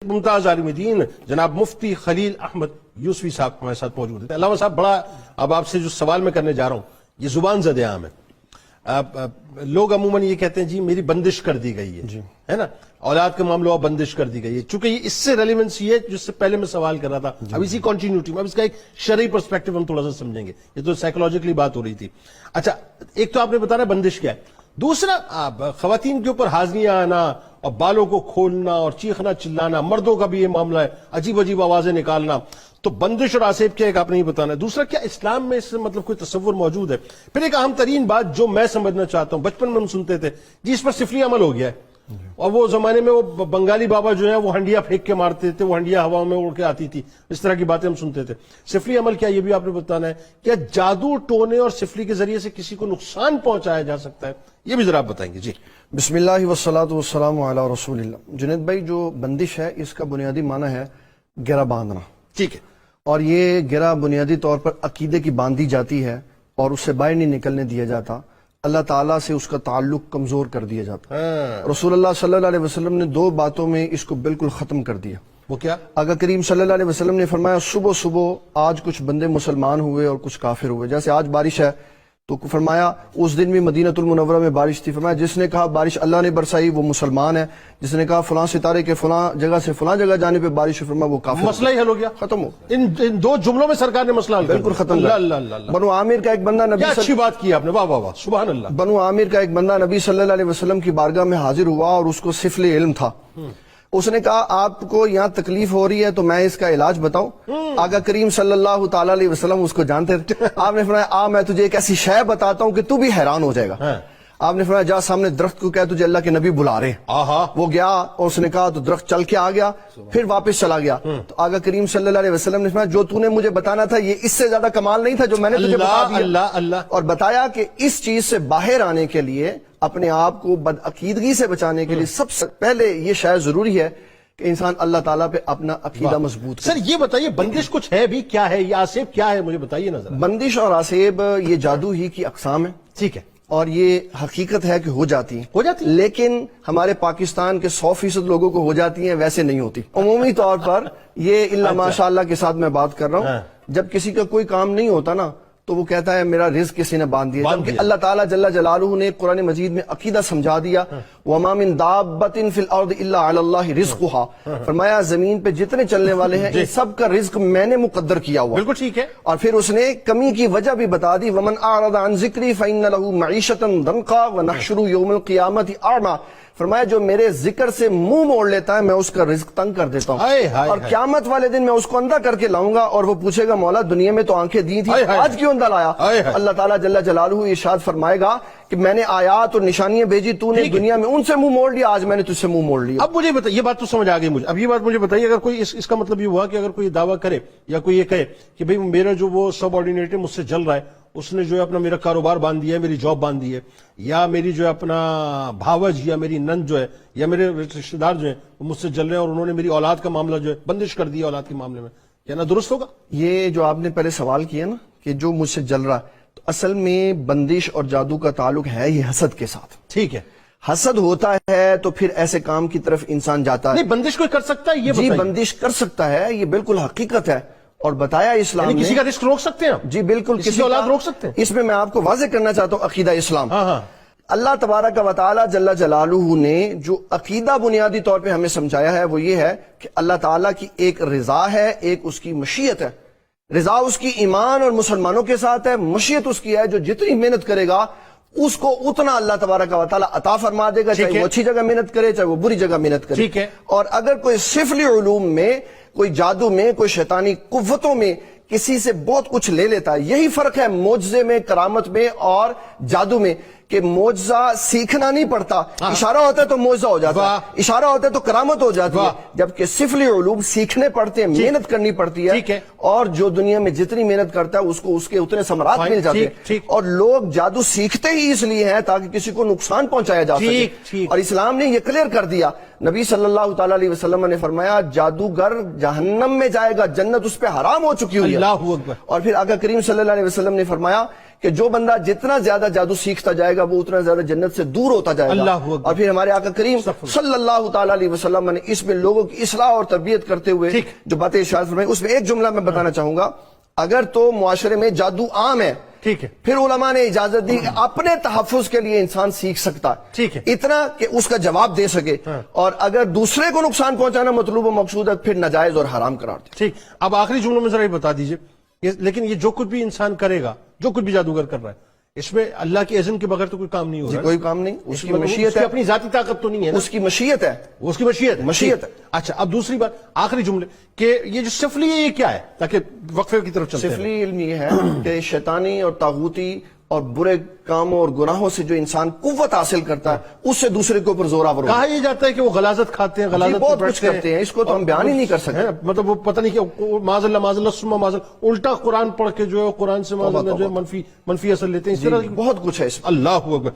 ممتاز عالم دین جناب مفتی خلیل احمد یوسفی صاحب ہمارے ساتھ موجود ہیں۔ علامہ صاحب، بڑا اب آپ سے جو سوال میں کرنے جا رہا ہوں یہ زبان زد عام ہے۔ لوگ عموماً یہ کہتے ہیں جی میری بندش کر دی گئی ہے نا، اولاد کا معاملہ بندش کر دی گئی ہے۔ چونکہ یہ اس سے ریلیونس یہ ہے جس سے پہلے میں سوال کر رہا تھا، اب اسی کنٹینیوٹی میں اب اس کا ایک شرعی پرسپیکٹو ہم تھوڑا سا سمجھیں گے، یہ تو سائیکولوجیکلی بات ہو رہی تھی۔ اچھا، ایک تو آپ نے بتانا بندش کیا ہے، دوسرا خواتین کے اوپر حاضریاں آنا اور بالوں کو کھولنا اور چیخنا چلانا، مردوں کا بھی یہ معاملہ ہے، عجیب عجیب آوازیں نکالنا، تو بندش اور آسیب کیا ایک آپ نے یہ بتانا ہے۔ دوسرا، کیا اسلام میں اس سے مطلب کوئی تصور موجود ہے؟ پھر ایک اہم ترین بات جو میں سمجھنا چاہتا ہوں، بچپن میں ہم سنتے تھے جی اس پر سفلی عمل ہو گیا ہے، اور وہ زمانے میں وہ بنگالی بابا جو ہیں وہ ہنڈیا پھینک کے مارتے تھے، وہ ہنڈیا ہوا میں اڑ کے آتی تھی، اس طرح کی باتیں ہم سنتے تھے۔ سفلی عمل کیا، یہ بھی آپ نے بتانا ہے۔ کیا جادو ٹونے اور سفلی کے ذریعے سے کسی کو نقصان پہنچایا جا سکتا ہے؟ یہ بھی ذرا آپ بتائیں گے جی۔ بسم اللہ والصلاة والسلام علی رسول اللہ۔ جنید بھائی، جو بندش ہے اس کا بنیادی معنی ہے گرہ باندھنا، ٹھیک ہے، اور یہ گرہ بنیادی طور پر عقیدے کی باندھی جاتی ہے اور اس سے باہر نہیں نکلنے دیا جاتا، اللہ تعالیٰ سے اس کا تعلق کمزور کر دیا جاتا۔ رسول اللہ صلی اللہ علیہ وسلم نے دو باتوں میں اس کو بالکل ختم کر دیا۔ وہ کیا؟ آقا کریم صلی اللہ علیہ وسلم نے فرمایا صبح صبح آج کچھ بندے مسلمان ہوئے اور کچھ کافر ہوئے، جیسے آج بارش ہے تو فرمایا اس دن بھی مدینہ المنورہ میں بارش تھی، فرمایا جس نے کہا بارش اللہ نے برسائی وہ مسلمان ہے، جس نے کہا فلاں ستارے کے فلاں جگہ سے فلاں جگہ جانے پہ بارش، فرمایا وہ کافر۔ مسئلہ ہی حل ہو گیا، ختم ہو، ان دو جملوں میں سرکار نے مسئلہ حل کر بالکل دیا۔ ختم۔ اللہ اللہ اللہ اللہ، بنو عامر کا ایک بندہ نبی کیا اچھی بات کی آپ نے، واہ واہ واہ، سبحان اللہ۔ بنو عامر کا ایک بندہ نبی صلی اللہ علیہ وسلم کی بارگاہ میں حاضر ہوا اور اس کو سفل علم تھا۔ اس نے کہا آپ کو یہاں تکلیف ہو رہی ہے تو میں اس کا علاج بتاؤں؟ آقا کریم صلی اللہ تعالی علیہ وسلم اس کو جانتے تھے۔ آپ نے فرمایا میں تجھے ایک ایسی شے بتاتا ہوں کہ تو بھی حیران ہو جائے گا۔ آپ نے فرمایا جا سامنے درخت کو کہہ تجھے اللہ کے نبی بلا رہے ہیں۔ وہ گیا اور اس نے کہا تو درخت چل کے آ گیا، پھر واپس چلا گیا۔ تو آقا کریم صلی اللہ علیہ وسلم نے فرمایا جو تو نے مجھے بتانا تھا یہ اس سے زیادہ کمال نہیں تھا جو میں نے تجھے بتا دیا، اور بتایا کہ اس چیز سے باہر آنے کے لیے، اپنے آپ کو بدعقیدگی سے بچانے کے لیے سب سے پہلے یہ شاید ضروری ہے کہ انسان اللہ تعالیٰ پہ اپنا عقیدہ مضبوط کرے۔ سر یہ بتائیے بندش کچھ ہے بھی، کیا ہے یہ آسیب کیا ہے، مجھے بتائیے نظر۔ بندش اور آسیب یہ جادو ہی کی اقسام ہیں، ٹھیک ہے، اور یہ حقیقت ہے کہ ہو جاتی ہیں، لیکن ہمارے پاکستان کے 100% لوگوں کو ہو جاتی ہیں، ویسے نہیں ہوتی۔ عمومی طور پر یہ اللہ ماشاء اللہ کے ساتھ میں بات کر رہا ہوں، جب کسی کا کوئی کام نہیں ہوتا نا تو وہ کہتا ہے میرا رزق کسی نے باندھ دیا، جبکہ اللہ تعالیٰ جل جلالہ نے قرآن مجید میں عقیدہ سمجھا دیا، وَمَا مِن دَابَّةٍ فِي الْأَرْضِ إِلَّا عَلَى اللَّهِ رِزْقُهَا، فرمایا زمین پہ جتنے چلنے والے ہیں ان سب کا رزق میں نے مقدر کیا ہوا۔ بالکل ٹھیک ہے، اور پھر اس نے کمی کی وجہ بھی بتا دی، وَمَنْ أَعْرَضَ عَنْ ذِكْرِي فَإِنَّ لَهُ مَعِيشَةً ضَنْكًا وَنَحْشُرُهُ يَوْمَ الْقِيَامَةِ أَعْمَىٰ، فرمایا جو میرے ذکر سے منہ موڑ لیتا ہے میں اس کا رزق تنگ کر دیتا ہوں، اور قیامت والے دن میں اس کو اندھا کر کے لاؤں گا اور وہ پوچھے گا مولا دنیا میں تو آنکھیں دی تھی آج کیوں اندھا لایا؟ اللہ تعالیٰ جل جلالہ ارشاد فرمائے گا کہ میں نے آیات اور نشانیاں بھیجی، تو نے دنیا میں ان سے منہ موڑ لیا، آج میں نے تجھ سے منہ موڑ لیا۔ اب مجھے بتائیے، یہ بات تو سمجھ آ گئی مجھے، اب یہ بات مجھے بتائیے، اگر کوئی اس کا مطلب یہ ہوا کہ اگر کوئی دعویٰ کرے یا کوئی یہ کہے کہ بھئی میرا جو وہ سب آرڈینیٹ مجھ سے جل رہا ہے، اس نے جو ہے اپنا میرا کاروبار باندھ دیا ہے، میری جاب باندھ دی ہے، یا میری جو ہے اپنا بھاوج یا میری نند جو ہے یا میرے رشتہ دار جو ہیں وہ مجھ سے جل رہے ہیں اور انہوں نے میری اولاد کا معاملہ جو ہے بندش کر دیا اولاد کے معاملے میں، کیا نہ درست ہوگا؟ یہ جو آپ نے پہلے سوال کیا نا کہ جو مجھ سے جل رہا ہے، تو اصل میں بندش اور جادو کا تعلق ہے ہی حسد کے ساتھ۔ ٹھیک ہے، حسد ہوتا ہے تو پھر ایسے کام کی طرف انسان جاتا ہے۔ نہیں بندش کوئی کر سکتا ہے؟ یہ جی بندش کر سکتا ہے، یہ بالکل حقیقت ہے، اور بتایا اسلام نے کسی کا رزق روک سکتے ہیں؟ جی بالکل، کسی کی اولاد روک سکتے ہیں؟ اس میں آپ کو واضح کرنا چاہتا ہوں عقیدہ اسلام۔ اللہ تبارک و تعالی جل جلالہ نے جو عقیدہ بنیادی طور پہ ہمیں سمجھایا ہے وہ یہ ہے کہ اللہ تعالیٰ کی ایک رضا ہے، ایک اس کی مشیت ہے۔ رضا اس کی ایمان اور مسلمانوں کے ساتھ ہے، مشیت اس کی ہے جو جتنی محنت کرے گا اس کو اتنا اللہ تبارک و تعالی عطا فرما دے گا، چاہے وہ اچھی جگہ محنت کرے چاہے وہ بری جگہ محنت کرے۔ ٹھیک ہے، اور اگر کوئی سفلی علوم میں، کوئی جادو میں، کوئی شیطانی قوتوں میں کسی سے بہت کچھ لے لیتا ہے، یہی فرق ہے معجزے میں، کرامت میں اور جادو میں، کہ معجزہ سیکھنا نہیں پڑتا، اشارہ ہوتا ہے تو معجزہ ہو جاتا ہے، اشارہ ہوتا ہے تو کرامت ہو جاتی ہے، جبکہ سفلی علوم سیکھنے پڑتے ہیں، محنت کرنی پڑتی ہے، اور جو دنیا میں جتنی محنت کرتا ہے اس کو اس کے اتنے ثمرات مل جاتے ہیں۔ اور لوگ جادو سیکھتے ہی اس لیے ہیں تاکہ کسی کو نقصان پہنچایا جا سکے، اور اسلام نے یہ کلیئر کر دیا۔ نبی صلی اللہ تعالیٰ علیہ وسلم نے فرمایا جادوگر جہنم میں جائے گا، جنت اس پہ حرام ہو چکی ہوئی ہے۔ اور پھر آقا کریم صلی اللہ علیہ وسلم نے فرمایا کہ جو بندہ جتنا زیادہ جادو سیکھتا جائے گا وہ اتنا زیادہ جنت سے دور ہوتا جائے گا. اللہ اکبر. اور پھر ہمارے آقا کریم صلی اللہ تعالیٰ علیہ وسلم نے اس میں لوگوں کی اصلاح اور تربیت کرتے ہوئے ٹھیک. جو باتیں ارشاد فرمائی اس میں ایک جملہ میں بتانا چاہوں گا. اگر تو معاشرے میں جادو عام ہے ٹھیک ہے. پھر علماء نے اجازت دی کہ اپنے تحفظ کے لیے انسان سیکھ سکتا ہے ٹھیک ہے. اتنا کہ اس کا جواب دے سکے, اور اگر دوسرے کو نقصان پہنچانا مطلوب و مقصود ہے پھر ناجائز اور حرام قرار دے. ٹھیک. اب آخری جملوں میں ذرا یہ بتا دیجئے لیکن یہ جو کچھ بھی انسان کرے گا, جو کچھ بھی جادوگر کر رہا ہے, اس میں اللہ کے اذن کے بغیر تو کوئی کام نہیں ہو رہا. کوئی کام نہیں, اس کی مشیت اس کی ہے, اپنی ذاتی طاقت تو نہیں ہے نا, اس کی مشیت ہے. اس کی مشیت مشیت ہے. اچھا اب دوسری بات, آخری جملے کہ یہ جو سفلی ہے یہ کیا ہے, تاکہ وقفے کی طرف چلتے ہیں. سفلی علم یہ ہے کہ شیطانی اور طاغوتی اور برے کاموں اور گناہوں سے جو انسان قوت حاصل کرتا ہے اس سے دوسرے کے اوپر زور آور ہوتا ہے. کہا یہ جاتا ہے کہ وہ غلاظت کھاتے ہیں, غلاظت بہت پہ کچھ بیٹھتے کرتے ہیں, اس کو تو ہم بیان ہی نہیں کر سکتے. مطلب وہ پتہ نہیں کہ معاذ اللہ ثم معاذ اللہ الٹا قرآن پڑھ کے جو ہے قرآن سے معاذ اللہ جو ہے منفی اثر لیتے ہیں, اس طرح بہت کچھ ہے اس میں. اللہ اکبر.